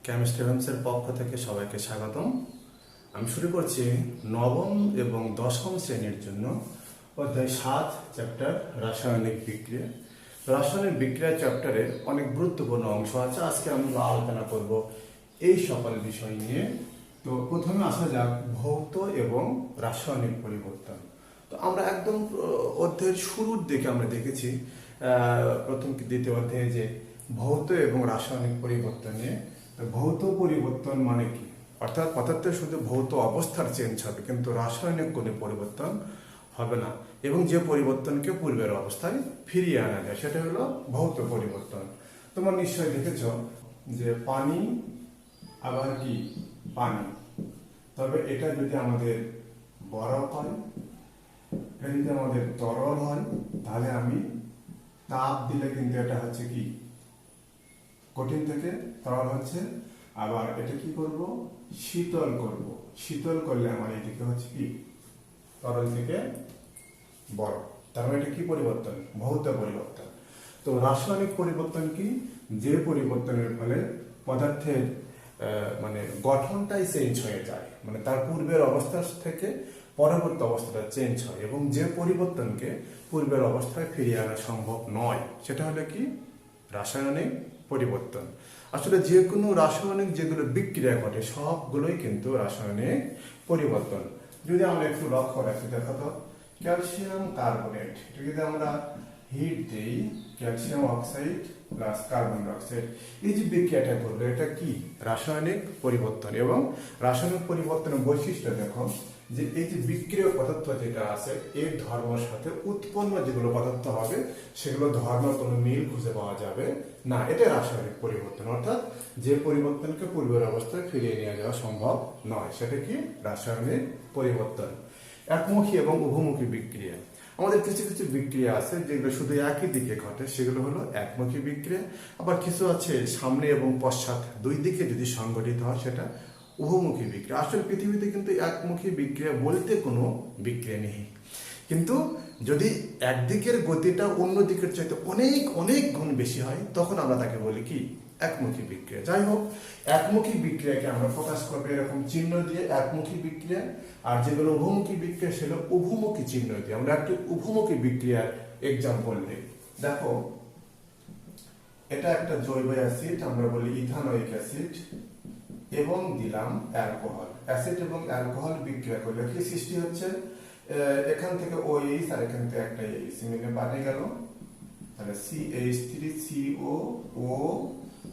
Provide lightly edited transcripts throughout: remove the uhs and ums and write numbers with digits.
Chemistry হোমসের পক্ষ থেকে সবাইকে স্বাগতম। আমি শুরু করছি নবম এবং দশম শ্রেণীর জন্য অধ্যায় 7 চ্যাপ্টার রাসায়নিক বিক্রিয়া। রাসায়নিক বিক্রিয়া চ্যাপ্টারের অনেক গুরুত্বপূর্ণ অংশ আছে। আজকে আমরা আলোচনা করব এই সকল বিষয় নিয়ে। তো প্রথমে আসা যাক ভৌত এবং রাসায়নিক পরিবর্তন। তো আমরা একদম অধ্যায়ের শুরুর দিকে আমরা দেখেছি প্রথম দ্বিতীয় অধ্যায়ে যে ভৌত এবং রাসায়নিক পরিবর্তন নিয়ে। ভৌত পরিবর্তন মানে কি? অর্থাৎ পদার্থের শুধু ভৌত অবস্থার চেঞ্জ হবে, কিন্তু রাসায়নিক কোনো পরিবর্তন হবে না, এবং যে পরিবর্তনকে পূর্বের অবস্থায় ফিরিয়ে আনা যায় সেটা হলো ভৌত পরিবর্তন। তোমরা নিশ্চয়ই দেখেছ যে পানি আবার কি পানি, তবে এটা যদি আমাদের বরফ হয়, এটা যদি আমাদের তরল হয়, তাহলে আমি তাপ দিলে কিন্তু এটা হচ্ছে কি কঠিন থেকে তরল হচ্ছে। আবার এটা কি করব, শীতল করব, শীতল করলে আমার এদিকে হচ্ছে কি তরল থেকে বরফ। তার মানে এটা কি পরিবর্তন? ভৌত পরিবর্তন। তো রাসায়নিক পরিবর্তন কি? যে পরিবর্তনের ফলে পদার্থের মানে গঠনটাই চেঞ্জ হয়ে যায়, মানে তার পূর্বের অবস্থা থেকে পরবর্তী অবস্থাটা চেঞ্জ হয়, এবং যে পরিবর্তনকে পূর্বের অবস্থায় ফিরিয়ে আনা সম্ভব নয় সেটা হলো কি রাসায়নিক পরিবর্তন। আসলে যে কোনো রাসায়নিক যেগুলো বিক্রিয়া ঘটে সবগুলোই কিন্তু রাসায়নিক পরিবর্তন। যদি আমরা একটু লক্ষ্য রাখি, দেখো তো ক্যালসিয়াম কার্বনেট, এটা যদি আমরা হিট দেই, calcium oxide plus carbon dioxide, এই যে বিক্রিয়াটা করবে এটা কি রাসায়নিক পরিবর্তন। এবং রাসায়নিক পরিবর্তনের বৈশিষ্ট্য দেখো যে এই যে বিক্রিয় পদার্থ যেটা আছে এর ধর্মের সাথে উৎপন্ন যেগুলো পদার্থ হবে সেগুলো ধর্ম কোনো মিল খুঁজে পাওয়া যাবে না। এটা রাসায়নিক পরিবর্তন, অর্থাৎ যে পরিবর্তনকে পূর্বের অবস্থায় ফিরিয়ে নিয়ে যাওয়া সম্ভব নয় সেটা কি রাসায়নিক পরিবর্তন। একমুখী এবং উভমুখী বিক্রিয়া, আমাদের কিছু কিছু বিক্রিয়া আছে যেগুলো শুধু একই দিকে ঘটে, সেগুলো হলো একমুখী বিক্রিয়া। আবার কিছু আছে সামনে এবং পশ্চাৎ দুই দিকে যদি সংঘটিত হয় সেটা উভমুখী বিক্রিয়া। আসলে পৃথিবীতে কিন্তু একমুখী বিক্রিয়া বলতে কোনো বিক্রিয়া নেই, কিন্তু যদি একদিকের গতিটা অন্য দিকের চাইতে অনেক অনেক গুণ বেশি হয় তখন আমরা তাকে বলি কি একমুখী বিক্রিয়া। যাই হোক, একমুখী বিক্রিয়াকে আমরা প্রকাশ করবো এরকম চিহ্ন দিয়ে একমুখী বিক্রিয়া, আর যেগুলো উভমুখী বিক্রিয়া সেগুলো উভমুখী চিহ্ন দিয়ে। আমরা একটু উভমুখী বিক্রিয়ার এক্সাম্পল দিই। দেখো এটা একটা জৈব অ্যাসিড, আমরা বলি ইথানোয়িক অ্যাসিড, এবং দিলাম অ্যালকোহল। অ্যাসিড এবং অ্যালকোহল বিক্রিয়া করলে কি সৃষ্টি হচ্ছে, এখান থেকে OH আর এখান থেকে একটা এইচ মিলে বানিয়ে গেল, তাহলে CH3CO ও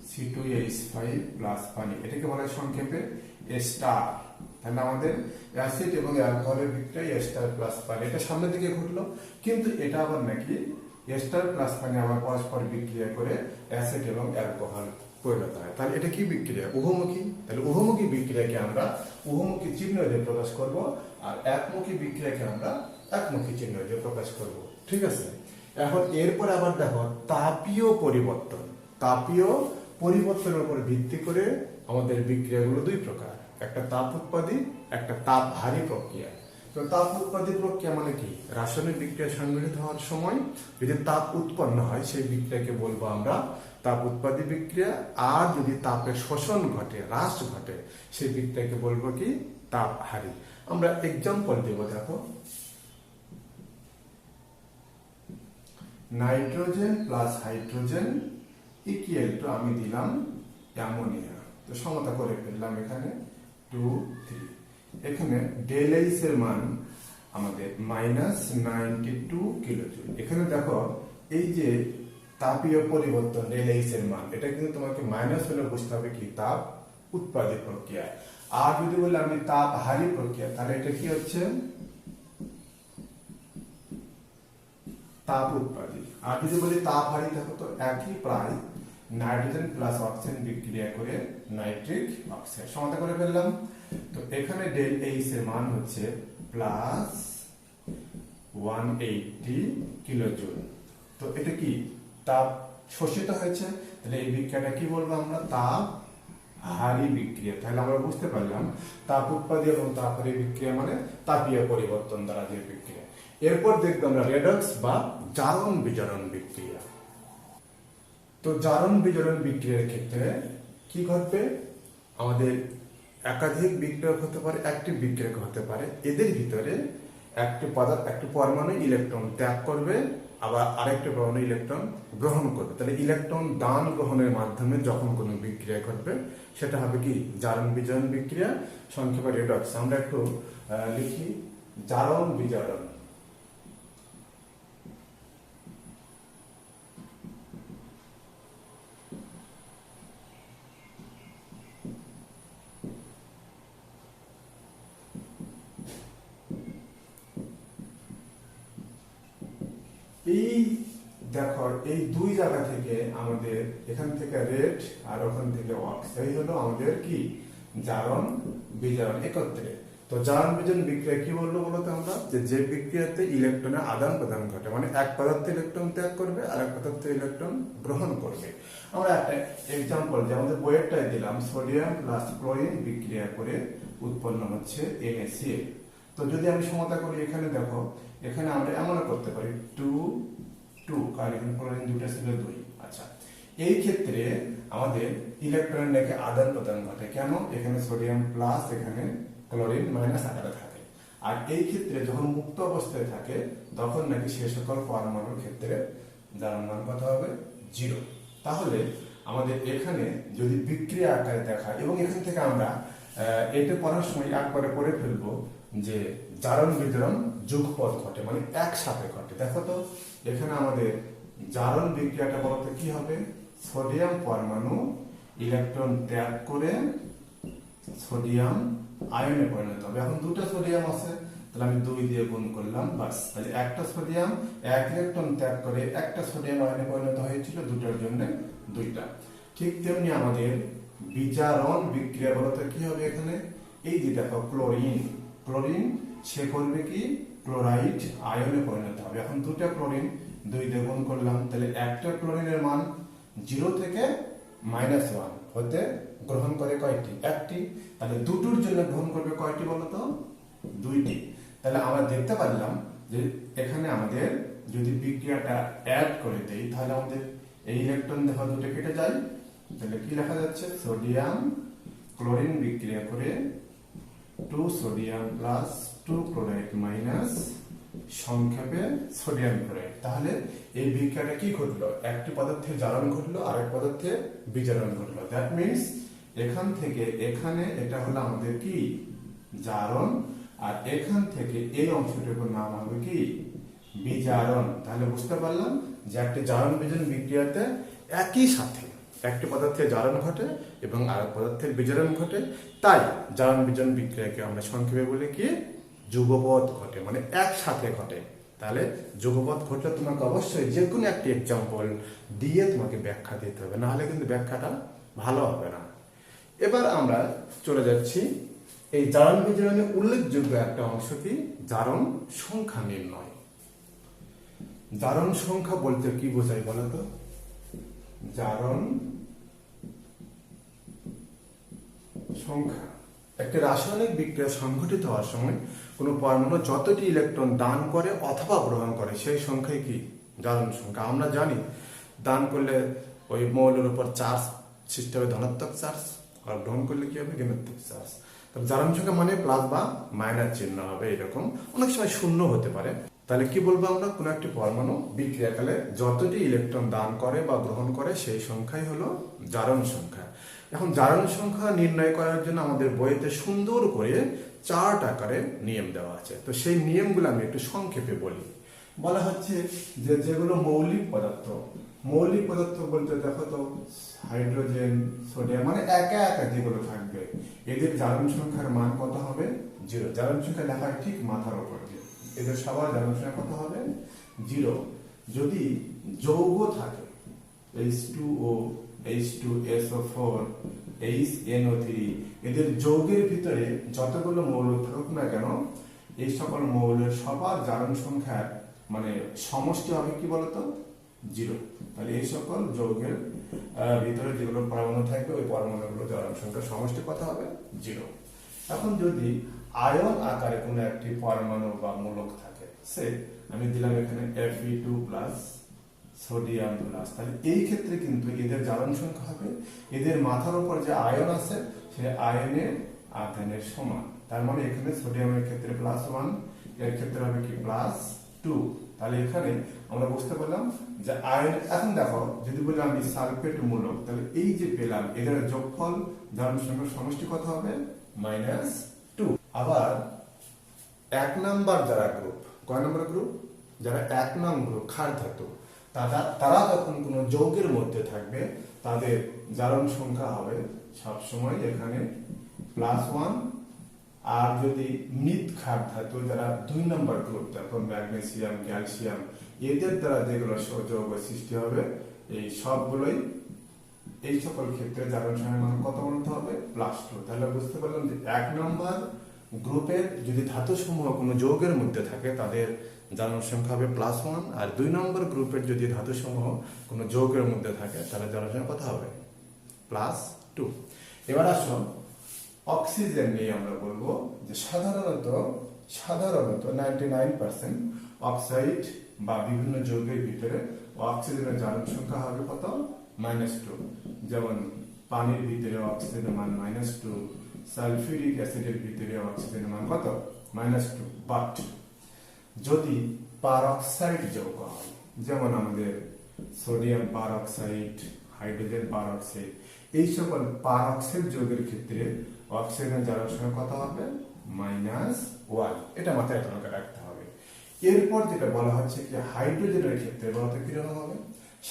C2H5 প্লাস পানি, এটাকে বলা হয় সংক্ষেপে এস্টার। তাহলে আমাদের অ্যাসিড এবং অ্যালকোহলের বিক্রিয়া এস্টার প্লাস পানি, এটা সামনের দিকে ঘটলো, কিন্তু এটা আবার নাকি এস্টার প্লাস পানি আবার পরস্পর বিক্রিয়া করে অ্যাসিড এবং অ্যালকোহল পরিণত হয়। তাহলে এটা কি বিক্রিয়া? উভমুখী। তাহলে উভমুখী বিক্রিয়াকে আমরা উভমুখী চিহ্ন দিয়ে প্রকাশ করব, আর একমুখী বিক্রিয়াকে আমরা একমুখী চিহ্ন দিয়ে প্রকাশ করব। ঠিক আছে, এখন এরপরে আবার দেখো তাপীয় পরিবর্তন। তাপীয় পরিবর্তনের উপর ভিত্তি করে আমাদের বিক্রিয়াগুলো দুই প্রকার, একটা তাপ উৎপাদী, একটা তাপহারী প্রক্রিয়া। তো তাপ উৎপাদী প্রক্রিয়া মানে কি? রাসায়নিক বিক্রিয়া সংঘটিত হওয়ার সময় যদি তাপ উৎপন্ন হয় সেই বিক্রিয়াকে বলবো আমরা তাপ উৎপাদী বিক্রিয়া। আর যদি তাপের শোষণ ঘটে, হ্রাস ঘটে, সেই বিক্রিয়াকে বলবো কি তাপহারী। আমরা এক্সাম্পল দেব। দেখো nitrogen plus hydrogen equal to আমি দিলাম অ্যামোনিয়া। তো সমতা করে ফেললাম এখানে 2, 3। এখানে ডেল এইচ এর মান আমাদের -92 কিলোজুল। এখানে দেখো এই যে তাপীয় পরিবর্তন ডেল এইচ এর মান, এটা কিন্তু তোমাকে মাইনাস হলে বুঝতে হবে কি তাপ উৎপাদী প্রক্রিয়া। আর যদি বলি আমি তাপহারী প্রক্রিয়া, তাহলে এটা কি হচ্ছে তাপ উৎপাদী। আর যদি বলি তাপহারী, দেখো তো একই প্রায় নাইট্রোজেন প্লাস অক্সিজেন বিক্রিয়া করে নাইট্রিক অক্সাইড। সমতা করে ফেললাম। তো এখানে ডেল এইচ এর মান হচ্ছে +180 কিলোজুল। তো এটা কি তাপ শোষিত হয়েছে, তাহলে এই বিক্রিয়াটা কি বলবো আমরা তাপহারী বিক্রিয়া। তাহলে আমরা বুঝতে পারলাম তাপ উৎপাদী এবং তাপহারী বিক্রিয়া মানে তাপীয় পরিবর্তন দ্বারা যে বিক্রিয়া। এরপর দেখবো আমরা রেডক্স বা জারণ বিজারণ বিক্রিয়া। তো জারণ বিজারণ বিক্রিয়ার ক্ষেত্রে কি ঘটবে, আমাদের একাধিক বিক্রিয়ক হতে পারে, একটি বিক্রিয়ক হতে পারে। এদের ভিতরে একটি পরমাণু ইলেকট্রন ত্যাগ করবে, আবার আরেকটি পরমাণু ইলেকট্রন গ্রহণ করবে। তাহলে ইলেকট্রন দান গ্রহণের মাধ্যমে যখন কোনো বিক্রিয়া ঘটবে সেটা হবে কি জারণ বিজারণ বিক্রিয়া, সংক্ষেপে রেডক্স। আমরা একটু লিখি জারণ বিজারণ। এই দেখো এই দুই জায়গা থেকে আমাদের এখান থেকে রেড আর ওখান থেকে অক্স, এই হলো আমাদের কি জারণ বিজারণ একত্রে। তো জারণ বিজারণ বিক্রিয়া কি বললো বলতো আমরা, যে বিক্রিয়াতে ইলেকট্রনের আদান প্রদান ঘটে, মানে এক পদার্থ ইলেকট্রন ত্যাগ করবে আর এক পদার্থ ইলেকট্রন গ্রহণ করবে। আমরা একটা এক্সাম্পল যে আমাদের বইয়েরটাই দিলাম, সোডিয়াম প্লাস ক্লোরিন বিক্রিয়া করে উৎপন্ন হচ্ছে NaCl। তো যদি আমি সমতা করি, এখানে দেখো, এখানে আমরা এমন করতে পারি 2 কারণ এখানে ক্লোরিন দুটো ছিল 2। আচ্ছা, এই ক্ষেত্রে আমাদের ইলেকট্রনের নাকি আদান প্রদান ঘটে। কেন? এখানে সোডিয়াম প্লাস এখানে ক্লোরিন মাইনাস আকারে থাকে। আর এই ক্ষেত্রে যখন মুক্ত অবস্থায় থাকে তখন নাকি সে সকল পরমাণুর ক্ষেত্রে জারণ মান কত হবে 0। তাহলে আমাদের এখানে যদি বিক্রিয়া আকারে দেখা, এবং এখান থেকে আমরা এটা পড়ার সময় একবারে পড়ে ফেলবো যে জারণ বিজারণ যুগপৎ ঘটে, মানে একসাথে ঘটে। দেখো তো এখানে আমাদের জারণ বিক্রিয়াটা বলতে কি হবে, সোডিয়াম পরমাণু ইলেকট্রন ত্যাগ করে সোডিয়াম আয়নে পরিণত হবে। এখন দুটো সোডিয়াম আছে, তাহলে আমি 2 দিয়ে গুণ করলাম, বাস। তাহলে একটা সোডিয়াম এক ইলেকট্রন ত্যাগ করে একটা সোডিয়াম আয়নে পরিণত হয়েছিল, দুটোর জন্য 2টা। ঠিক তেমনি আমাদের বিজারণ বিক্রিয়া বলতে কি হবে, এখানে এই যে দেখো ক্লোরিন সে করবে কি ক্লোরাইড আয়নে পরিণত হবে। এখন 2টা ক্লোরিন 2 দিয়ে গুণ করলাম, তাহলে একটা ক্লোরিনের মান 0 থেকে -1 হতে গ্রহণ করে কয়টি? একটি। তাহলে দুটোর জন্য গ্রহণ করবে কয়টি বলতো? 2টি। তাহলে আমরা দেখতে পারলাম যে এখানে আমাদের যদি বিক্রিয়াটা অ্যাড করে দেই, তাহলে আমাদের এই ইলেকট্রন দেখো 2টা কেটে যায়। তাহলে কি লেখা যাচ্ছে, সোডিয়াম ক্লোরিন বিক্রিয়া করে 2 সোডিয়াম প্লাস 2 ক্লোরাইড মাইনাস সংক্ষেপে সোডিয়াম ক্লোরাইড। তাহলে এই বিক্রিয়াটা কি ঘটলো, একটি পদার্থের জারণ ঘটলো আর এক পদার্থের বিজারণ ঘটলো। দ্যাট মিনস এখান থেকে এখানে এটা হলো আমাদের কি জারণ, আর এখান থেকে এই অংশটুকুর নাম হবে কি বিজারণ। তাহলে বুঝতে পারলাম যে একটি জারণ বিজারণ বিক্রিয়াতে একই সাথে একটি পদার্থের জারণ ঘটে এবং আরেক পদার্থের বিজারণ ঘটে। তাই জারণ বিজারণ বিক্রিয়াকে আমরা সংক্ষেপে বলি কি যুগপৎ ঘটে, মানে একসাথে ঘটে। তাহলে যুগপৎ ঘটলে তোমাকে অবশ্যই যে কোনো একটি এক্সাম্পল দিয়ে তোমাকে ব্যাখ্যা দিতে হবে, নাহলে কিন্তু ব্যাখ্যাটা ভালো হবে না। এবার আমরা চলে যাচ্ছি এই জারণ বিজারণের উল্লেখযোগ্য একটা অংশ কি জারণ সংখ্যা নির্ণয়। জারণ সংখ্যা বলতে কি বোঝায় বলতো? জারণ সংখ্যা একটি রাসায়নিক বিক্রিয়া সংঘটিত হওয়ার সময় কোনো পরমাণু যতটি ইলেকট্রন দান করে অথবা গ্রহণ করে সেই সংখ্যাই কি জারণ সংখ্যা। আমরা জানি দান করলে ওই মৌলের উপর চার্জ সৃষ্টি হবে ধনাত্মক চার্জ, আর গ্রহণ করলে কি হবে ঋণাত্মক চার্জ। তবে জারণ সংখ্যা মানে প্লাস বা মাইনাস চিহ্ন হবে, এরকম অনেক সময় শূন্য হতে পারে। তাহলে কি বলবো আমরা, কোন একটি পরমাণু বিক্রিয়াকালে যতটি ইলেকট্রন দান করে বা গ্রহণ করে সেই সংখ্যাই হলো জারণ সংখ্যা। এখন জারণ সংখ্যা নির্ণয় করার জন্য আমাদের বইতে সুন্দর করে চার্ট আকারে নিয়ম দেওয়া আছে। তো সেই নিয়মগুলো আমি একটু সংক্ষেপে বলি। বলা হচ্ছে যে যেগুলো মৌলিক পদার্থ বলতে দেখো তো হাইড্রোজেন সোডিয়াম মানে একা একা যেগুলো থাকবে এদের জারণ সংখ্যার মান কত হবে 0। জারণ সংখ্যা লেখা ঠিক মাথার উপর দিয়ে, এদের সবার জারণ সংখ্যা কত হবে 0। যদি যৌগ থাকে H2O H2SO4 HNO3 এদের যৌগের ভিতরে যতগুলো মৌল থাকুক না কেন এই সকল মৌলের সবার জারণ সংখ্যার মানে সমষ্টি হবে কি বলতো 0। তাহলে এই সকল যৌগের ভিতরে যেগুলো পরমাণু থাকবে ওই পরমাণুগুলো জারণ সংখ্যার সমষ্টি কত হবে 0। এখন যদি আয়ন আকারে কোনো একটি পরমাণু বা মূলক থাকে, সে আমি দিলাম এখানে Fe2+ সোডিয়াম প্লাস। তাহলে এই ক্ষেত্রে কিন্তু এদের জারণ সংখ্যা হবে এদের মাথার উপর যে আয়ন আছে সে আয়নের আধানের সমান। তার মানে এখানে সোডিয়ামের ক্ষেত্রে +1, এর ক্ষেত্রে হবে কি +2। তাহলে এখানে আমরা বুঝতে পারলাম যে আয়ন। এখন দেখো যদি বলি আমি সালফেট মূলক, তাহলে এই যে পেলাম এদের যোগফল জারণ সংখ্যার সমষ্টি কত হবে -2। আবার 1 নাম্বার যারা গ্রুপ, কয় নম্বর গ্রুপ, যারা 1 নং গ্রুপ ক্ষার ধাতু, তারা যখন কোনো যৌগের মধ্যে থাকবে তাদের জারণ সংখ্যা হবে সবসময় এখানে +1। আর যদি মৃৎ ক্ষার ধাতু যারা 2 নম্বর গ্রুপ, তারপর ম্যাগনেসিয়াম, ক্যালসিয়াম, এদের দ্বারা যেগুলো যৌগ সৃষ্টি হবে এই সবগুলোই এই সকল ক্ষেত্রে জারণ সংখ্যার মান কত বলতে হবে +2। তাহলে বুঝতে পারলাম যে 1 নম্বর গ্রুপের যদি ধাতু সমূহ কোনো যৌগের মধ্যে থাকে তাদের জারণ সংখ্যা হবে +1, আর 2 নম্বর গ্রুপের যদি ধাতু সমূহ কোনো যৌগের মধ্যে থাকে তাহলে জারণ সংখ্যা কত হবে +2। এবার আসো অক্সিজেন নিয়ে আমরা বলবো যে সাধারণত 99% অক্সাইড বা বিভিন্ন যৌগের ভিতরে অক্সিজেনের জারণ সংখ্যা হবে কত -2। যেমন পানির ভিতরে অক্সিজেনের মান -2, সালফিউরিক অ্যাসিডের ভিতরে অক্সিজেনের মান কত -2। বাট যদি পারঅক্সাইড যৌগ হয়, যেমন আমাদের সোডিয়াম পারঅক্সাইড, হাইড্রোজেন পারঅক্সাইড, এই সকল পারঅক্সাইড যৌগের ক্ষেত্রে অক্সিজেনের জারণ সংখ্যা কত হবে -1। এটা মাথায় তোমাকে রাখতে হবে। এরপর যেটা বলা হচ্ছে কি হাইড্রোজেনের ক্ষেত্রে বলতে কিরকম হবে,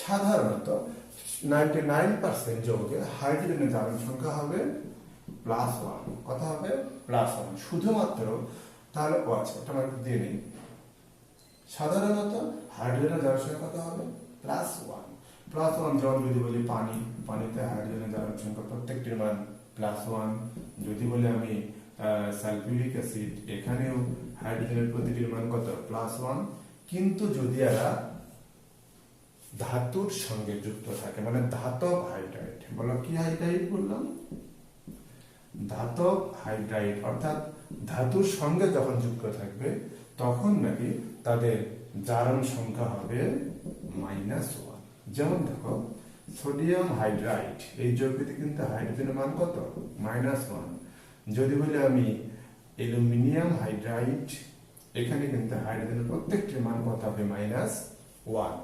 সাধারণত 99% যৌগে হাইড্রোজেনের জারণ সংখ্যা হবে +1। কত হবে +1। শুধুমাত্র তাহলে আচ্ছা এটা আমরা একটু দিয়ে নিই। সাধারণত হাইড্রোজেনের জারণ সংখ্যা কত হবে +1। যেমন যদি বলি পানিতে হাইড্রোজেনের জারণ সংখ্যা প্রত্যেকটির মান +1। যদি বলি আমি সালফিউরিক অ্যাসিড, এখানেও হাইড্রোজেনের প্রতিটির মান কত +1। কিন্তু যদি এরা ধাতুর সঙ্গে যুক্ত থাকে, মানে ধাতব হাইড্রাইড, বলো কি হাইড্রাইড বললাম, ধাতব হাইড্রাইড, অর্থাৎ ধাতুর সঙ্গে যখন যুক্ত থাকবে তখন নাকি তাদের জারণ সংখ্যা হবে -1। যেমন দেখো সোডিয়াম হাইড্রাইড, এই যৌগটিতে কিন্তু হাইড্রোজেনের মান কত -1। যদি বলি আমি অ্যালুমিনিয়াম হাইড্রাইড, এখানে কিন্তু হাইড্রোজেনের প্রত্যেকটির মান কত হবে -1।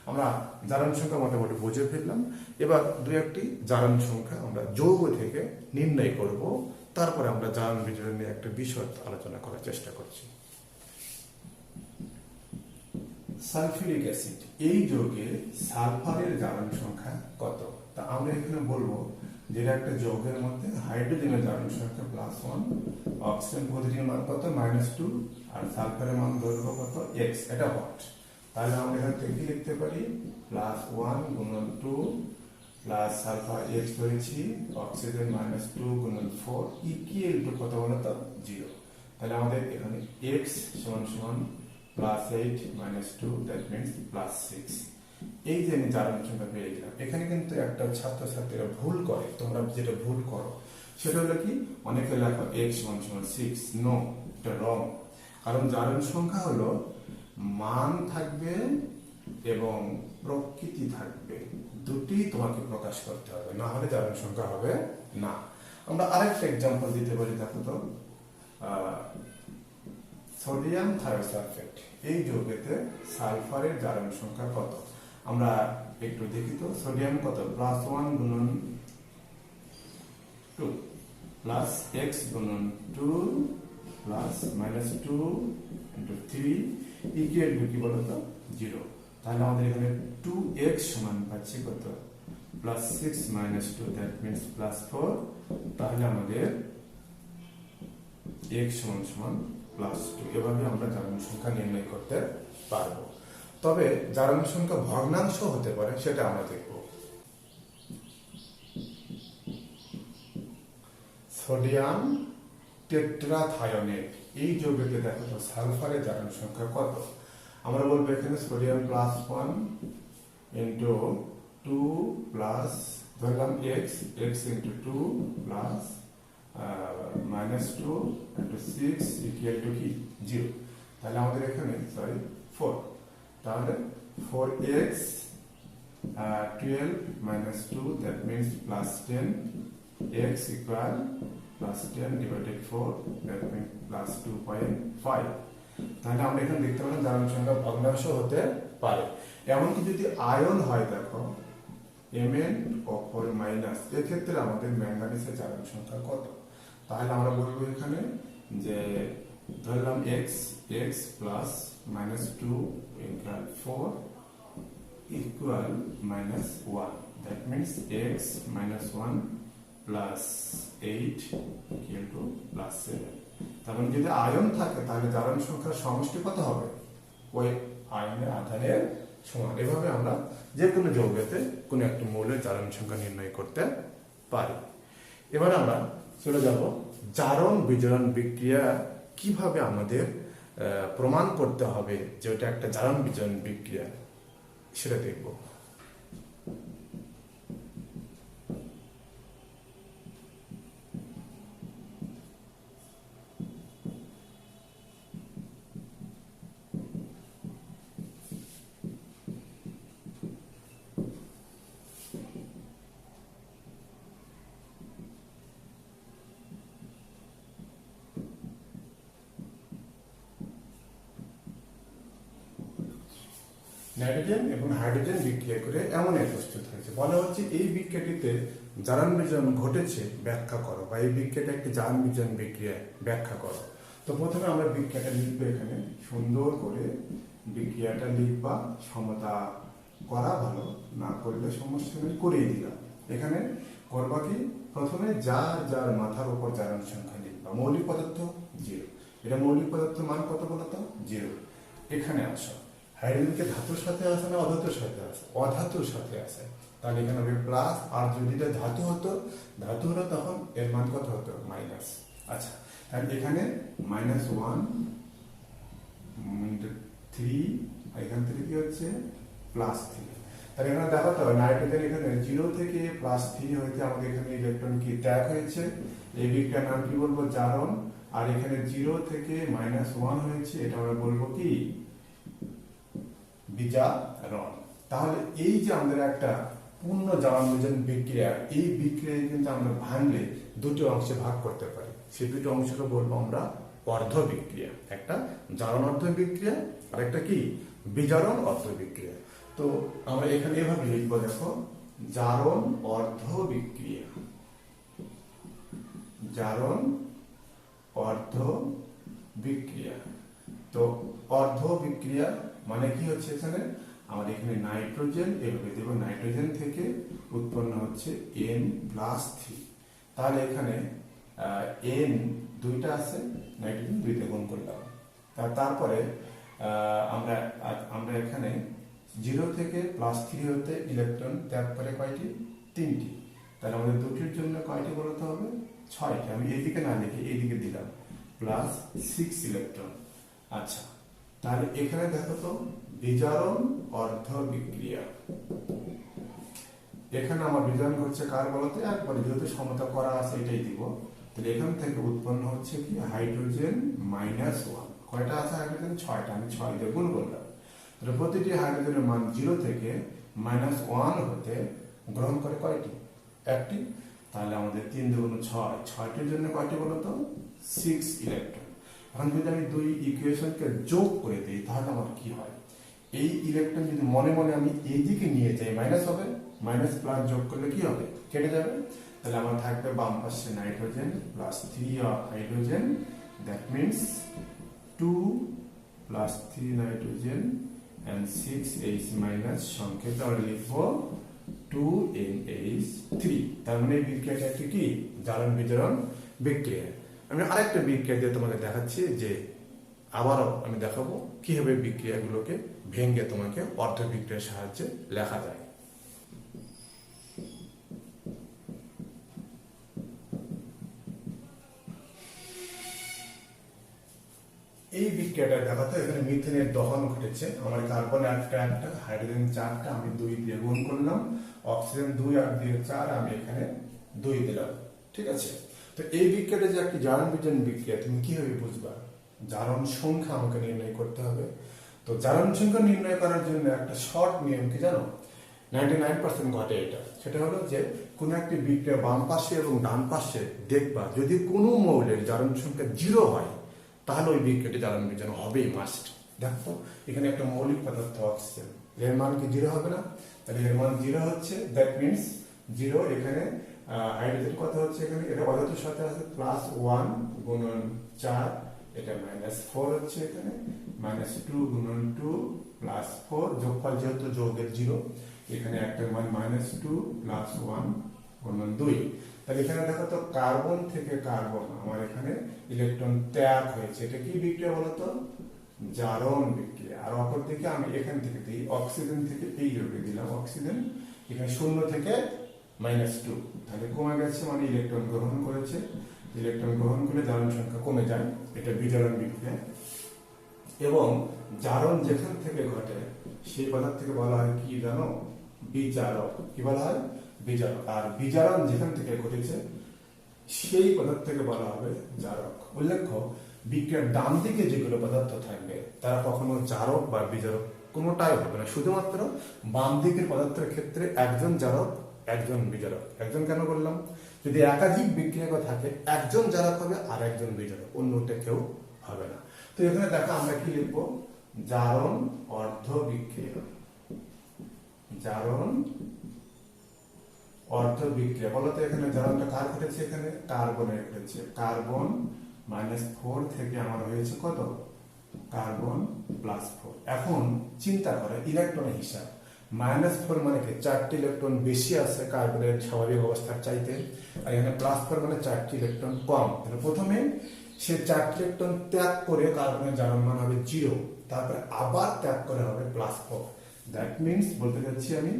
আমরা জারণ সংখ্যা মোটামুটি বুঝে ফেললাম। এবার দু একটি জারণ সংখ্যা আমরা যৌগ থেকে নির্ণয় করব, তারপরে আমরা জারণ বিতরণ নিয়ে একটা বিষয় আলোচনা করার চেষ্টা করছি। সালফিউরিক অ্যাসিড, এই যৌগে সালফারের জারণ সংখ্যা কত? তা আমরা এখানে বলবো যে একটা যৌগের মধ্যে হাইড্রোজেনের জারণ সংখ্যা +1, অক্সিজেন প্রতিটির মান কত -2, আর সালফারের মান ধরবো কত x। এটা হোয়াট, তাহলে আমরা এখান থেকে লিখতে পারি +1 × 2 প্লাস সালফার x ধরেছি, অক্সিজেন -2 × 4 ইকুয়াল টু কত বলতো 0। তাহলে আমাদের এখানে x = +8 - 2, দ্যাট মিন্স +6। এই যে আমি জারণ সংখ্যা পেয়ে গেলাম। এখানে কিন্তু একটা ছাত্রছাত্রীরা ভুল করে, তোমরা যেটা ভুল করো সেটা হলো কি, অনেকে লেখো x = 6। নো, এটা রং। কারণ জারণ সংখ্যা হলো মান থাকবে এবং প্রকৃতি থাকবে, দুটি তোমাকে প্রকাশ করতে হবে, না হলে জারণ সংখ্যা হবে না। আমরা আরেকটা एग्जांपल দিতে পারি। দেখো তো সোডিয়াম থায়োসালফেট, এই যৌগেতে সালফারের জারণ সংখ্যা কত? আমরা একটু দেখি তো। সোডিয়াম কত +1 × 2 plus x × 2 plus -2 × 3 equal to কি বলতো 0। তাহলে আমাদের এখানে 2x সমান পাচ্ছি কত +6 - 2, দ্যাট মিন্স +4। তাহলে আমাদের x = +2। এভাবে আমরা জারণ সংখ্যা নির্ণয় করতে পারবো। তবে জারণ সংখ্যা ভগ্নাংশ হতে পারে, সেটা আমরা দেখব। সোডিয়াম টেট্রাথায়োনেট, এই যৌগেতে দেখো তো সালফারের জারণ সংখ্যা কত? আমরা বলবো এখানে সোডিয়াম +1 × 2 প্লাস ধরলাম x × 2 প্লাস -2 × 6 ইকুয়াল টু কি 0। তাহলে আমাদের এখানে 4। তাহলে 4x 12 minus 2, that means plus 10, x equal plus 10 divided 4, that means plus 2.5. তাহলে আমরা এখানে দেখতে পাচ্ছি জারণ সংখ্যা ভগ্নাংশ হতে পারে। এমনকি যদি আয়ন হয়, দেখো Mn অপর মাইনাস, এক্ষেত্রে আমাদের ম্যাঙ্গানিজের জারণ সংখ্যা কত? তাহলে আমরা বলবো এখানে যে ধরলাম x plus minus 2 equal 4 equal minus 1, that means x minus 1 plus 8 equal to plus 7. তার মানে যদি আয়ন থাকে তাহলে জারণ সংখ্যার সমষ্টি কত হবে? ওই আয়নের আধানের সমান। এভাবে আমরা যে কোনো যৌগেতে কোনো একটি মৌলের জারণ সংখ্যা নির্ণয় করতে পারি। এবার আমরা চলে যাব জারণ বিজারণ বিক্রিয়া কিভাবে আমাদের প্রমাণ করতে হবে যে ওটা একটা জারণ বিজারণ বিক্রিয়া, সেটা দেখব। নাইট্রোজেন এবং হাইড্রোজেন বিক্রিয়া করে অ্যামোনিয়া প্রস্তুত হয়েছে। বলা হচ্ছে এই বিক্রিয়াটিতে জারণ বিজারণ ঘটেছে ব্যাখ্যা করো, বা এই বিক্রিয়াটা একটি জারণ বিজারণ বিক্রিয়া ব্যাখ্যা করো। তো প্রথমে আমরা বিক্রিয়াটা লিখবো, এখানে সুন্দর করে বিক্রিয়াটা লিখবা। সমতা করা ভালো, না করলে সমস্যা নেই, করিয়ে দিলাম। এখানে করবা কি, প্রথমে যার যার মাথার উপর জারণ সংখ্যা লিখবা। মৌলিক পদার্থ 0, এটা মৌলিক পদার্থ মান কত বলতো? 0। এখানে আসো, হাইড্রোজেনকে ধাতুর সাথে আসে না অধাতুর সাথে আসে? অধাতুর সাথে আসে, তাহলে এখানে হবে প্লাস। আর যদি এটা ধাতু হতো তখন এর মান কত হতো? মাইনাস। আচ্ছা, তাহলে এখানে -1 3, এখান থেকে কি হচ্ছে? +3। তাহলে এখানে দেখো তো নাইট্রোজেন এখানে 0 থেকে +3 হইতে আমাদের এখানে ইলেকট্রন কি ত্যাগ হয়েছে। এই বিক্রিয়ার নাম কি বলবো? জারণ। আর এখানে 0 থেকে -1 হয়েছে, এটা আমরা বলবো কি? বিজারণ। তাহলে এই যে আমাদের একটা পূর্ণ জারণ বিজারণ বিক্রিয়া, এই বিক্রিয়ায় কিন্তু আমরা ভাঙলে দুটো অংশে ভাগ করতে পারি। সেই দুটো অংশকে বলবো আমরা অর্ধ বিক্রিয়া। একটা জারণ অর্ধ বিক্রিয়া, আর একটা কি? বিজারণ অর্ধ বিক্রিয়া। তো আমরা এখানে এভাবে লিখবো, দেখো জারণ অর্ধ বিক্রিয়া, জারণ অর্ধ বিক্রিয়া। তো অর্ধ বিক্রিয়া মানে কি হচ্ছে? এখানে আমাদের এখানে নাইট্রোজেন, এভাবে দেব, নাইট্রোজেন থেকে উৎপন্ন হচ্ছে N+3। তাহলে এখানে N দুইটা আছে, নাইট্রোজেন 2 তে গুণ করলাম। তারপরে আমরা এখানে 0 থেকে +3 হতে ইলেকট্রন ত্যাগ করে কয়টি? 3টি। তাহলে আমাদের দুটির জন্য কয়টি বলতে হবে? 6টি। আমি এদিকে না লিখে এইদিকে দিলাম, +6 ইলেকট্রন। আচ্ছা, তাহলে এখানে দেখো তো বিজারণ অর্ধ বিক্রিয়া। এখানে আমার বিজারণ হচ্ছে কার বলতে? একবারে যেহেতু সমতা করা আছে এটাই দিব। তাহলে এখান থেকে উৎপন্ন হচ্ছে কি? হাইড্রোজেন -1। কয়টা আছে হাইড্রোজেন? 6টা। আমি 6 দিয়ে গুণ করলাম। তাহলে প্রতিটি হাইড্রোজেনের মান 0 থেকে -1 হতে গ্রহণ করে কয়টি? একটি। তাহলে আমাদের 3 × 6, 6টির জন্য কয়টি বলতো? 6 ইলেকট্রন। এখন যদি আমি দুই ইকুয়েশনকে যোগ করে দিই তাহলে আমার কি হয়? এই ইলেকট্রন যদি মনে মনে আমি এই দিকে নিয়ে যাই, মাইনাস হবে, মাইনাস প্লাস যোগ করলে কি হবে? কেটে যাবে। তাহলে আমার থাকবে বাম পাশে nitrogen +3 hydrogen, that means 2 + 3 nitrogen and 6H- সংক্ষেপে আমরা লিখবো 2NH3। তার মানে এই বিক্রিয়াটা একটি কি? জারণ বিজারণ বিক্রিয়া। আমি আরেকটা বিক্রিয়া দিয়ে তোমাকে দেখাচ্ছি, যে আবারও আমি দেখাবো কিভাবে বিক্রিয়াগুলোকে ভেঙে তোমাকে অর্ধ বিক্রিয়ার সাহায্যে লেখা যায়। এই বিক্রিয়াটা দেখাতে এখানে মিথেনের দহন ঘটেছে। আমার কার্বন একটা হাইড্রোজেন 4টা, আমি 2 দিয়ে গুণ করলাম। অক্সিজেন 2 আর 2 4, আমি এখানে 2 দিলাম। ঠিক আছে। তো এই বিক্রিয়াটা যে একটি জারণ বিজারণ বিক্রিয়া, তুমি কিভাবে বুঝবা? জারণ সংখ্যা আমাকে নির্ণয় করতে হবে। তো জারণ সংখ্যা নির্ণয় করার জন্য একটা শর্ট নিয়ম কি জানো? 99% ঘটে এটা। সেটা হলো যে কোনো একটি বিক্রিয়া বাম পাশে এবং ডান পাশে দেখবা যদি কোনো মৌলের জারণ সংখ্যা 0 হয় তাহলে ওই বিক্রিয়াটি জারণ বিজারণ হবেই মাস্ট। দেখো এখানে একটা মৌলিক পদার্থ অক্সিজেন, এর মান কি 0 হবে না? তাহলে এর মান 0 হচ্ছে, দ্যাট মিনস 0। এখানে হাইড্রোজেন কত হচ্ছে, এখানে এটা পদার্থের সাথে আছে +1 গুণন 4, এটা -4 হচ্ছে, এখানে -2 গুণন 2 +4, যোগফল যেহেতু যৌগের 0, এখানে একটা মান -2 +1 গুণন 2। তাহলে এখানে দেখো তো কার্বন থেকে কার্বন আমার এখানে ইলেকট্রন ত্যাগ হয়েছে। এটা কি বিক্রিয়া বলতো? জারণ বিক্রিয়া। আর অপরদিকে আমি এখান থেকে দিই অক্সিজেন থেকে এই যোগে দিলাম অক্সিজেন, এখানে 0 থেকে -2, তাহলে কমে গেছে, মানে ইলেকট্রন গ্রহণ করেছে। ইলেকট্রন গ্রহণ করলে জারণ সংখ্যা কমে যায়, এটা বিজারণ বিক্রিয়া। এবং জারণ যেখান থেকে ঘটে সেই পদার্থকে বলা হয় কি জানো? বিজারক। কি বলা হয়? বিজারক। আর বিজারণ যেখান থেকে ঘটেছে সেই পদার্থকে বলা হবে জারক। উল্লেখ্য, বিক্রিয়ার ডান দিকে যেগুলো পদার্থ থাকবে তারা কখনো জারক বা বিজারক কোনোটাই হবে না, শুধুমাত্র বাম দিকের পদার্থের ক্ষেত্রে একজন জারক একজন বিজারক। একজন কেন বললাম? যদি একাধিক বিক্রিয়ক থাকে একজন জারক হবে আর একজন বিজারক, অন্যটা কেউ হবে না। তো এখানে দেখো আমরা কি লিখবো? জারণ অর্ধ বিক্রিয়া। জারণ অর্ধ বিক্রিয়া বলতো এখানে জারণটা কার ঘটেছে? এখানে কার্বনের ঘটেছে। কার্বন -4 থেকে আমার হয়েছে কত? কার্বন +4। এখন চিন্তা করে ইলেকট্রনের হিসাব। -4 মানে কি? 4টি ইলেকট্রন বেশি আছে কার্বনের স্বাভাবিক অবস্থার চাইতে, আর এখানে +4 মানে 4টি ইলেকট্রন কম। তাহলে প্রথমে সে 4টি ইলেকট্রন ত্যাগ করে কার্বনের জারণ মান হবে 0, তারপরে আবার ত্যাগ করে হবে +4। দ্যাট মিনস বলতে চাচ্ছি আমি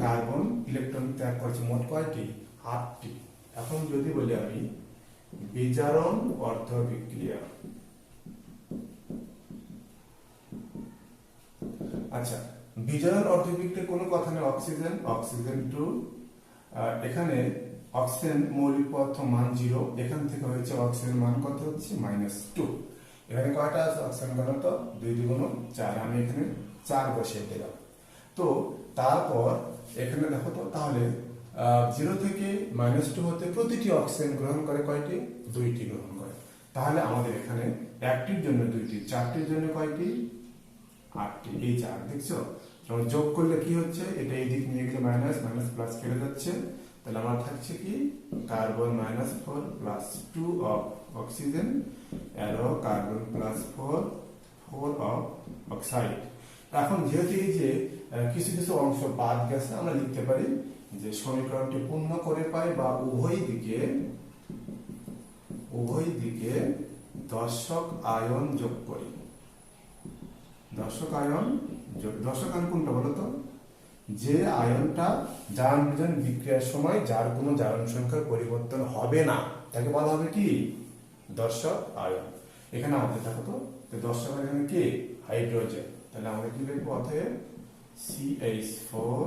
কার্বন ইলেকট্রন ত্যাগ করেছে মোট কয়টি? 8টি। এখন যদি বলি আমি বিজারণ অর্ধ বিক্রিয়া, আচ্ছা বিজারণ অর্ধ বিক্রিয়ার কোনো কথা নেই। অক্সিজেন, অক্সিজেন 2, এখানে অক্সিজেন মৌলিক পদার্থ মান 0, এখান থেকে হয়েছে অক্সিজেন মান কত হচ্ছে? -2। এখানে কয়টা আছে অক্সিজেন ঘনত্ব? 2 × 4, আমি এখানে 4 বসিয়ে দিলাম। তো তারপর এখানে দেখো তো, তাহলে 0 থেকে -2 হতে প্রতিটি অক্সিজেন গ্রহণ করে কয়টি? 2টি গ্রহণ করে। তাহলে আমাদের এখানে একটির জন্য 2টি, 4টির জন্য কয়টি? 8টি। এই 4 দেখছো, যখন যোগ করলে কি হচ্ছে? এটা এই দিক নিয়ে গেলে মাইনাস মাইনাস প্লাস কেটে যাচ্ছে, তাহলে আমার থাকছে কি? Carbon -4 +2 of oxygen, arrow carbon +4 4 of oxide. এখন যেহেতু এই যে কিছু কিছু অংশ বাদ গেছে, আমরা লিখতে পারি যে সমীকরণটি পূর্ণ করে পাই বা উভয় দিকে দর্শক আয়ন যোগ করি। দর্শক আয়ন কোনটা বলতো? যে আয়নটা জারণ বিজারণ বিক্রিয়ার সময় যার কোনো জারণ সংখ্যার পরিবর্তন হবে না তাকে বলা হবে কি? দর্শক আয়ন। এখানে আমাদের দেখো তো, দর্শক আয়ন কি? হাইড্রোজেন। তাহলে আমরা কি লিখবো? অতএব CH4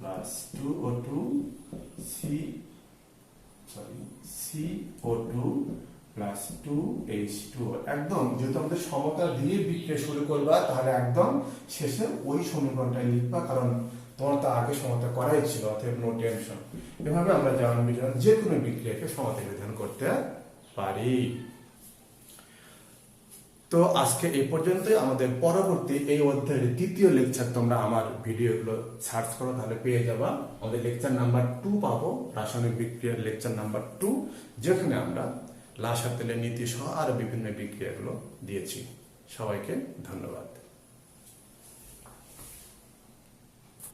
+2O2 CO2 +2H2O। একদম যেহেতু আমাদের সমতা দিয়ে বিক্রিয়া শুরু করবা, তাহলে একদম শেষে ওই সমীকরণটাই লিখবা, কারণ তোমার তো আগে সমতা করাই ছিল, অতএব নো টেনশন। এভাবে আমরা জারণ বিজারণ যে কোনো বিক্রিয়াকে সমতা বিধান করতে পারি। তো আজকে এই পর্যন্তই। আমাদের পরবর্তী এই অধ্যায়ের দ্বিতীয় লেকচার তোমরা আমার ভিডিওগুলো সার্চ করো, তাহলে পেয়ে যাবা। আমাদের লেকচার নাম্বার 2 পাবো, রাসায়নিক বিক্রিয়ার লেকচার নাম্বার 2, যেখানে আমরা লাসা তেলের নীতি সহ আরো বিভিন্ন বিক্রিয়াগুলো দিয়েছি। সবাইকে ধন্যবাদ।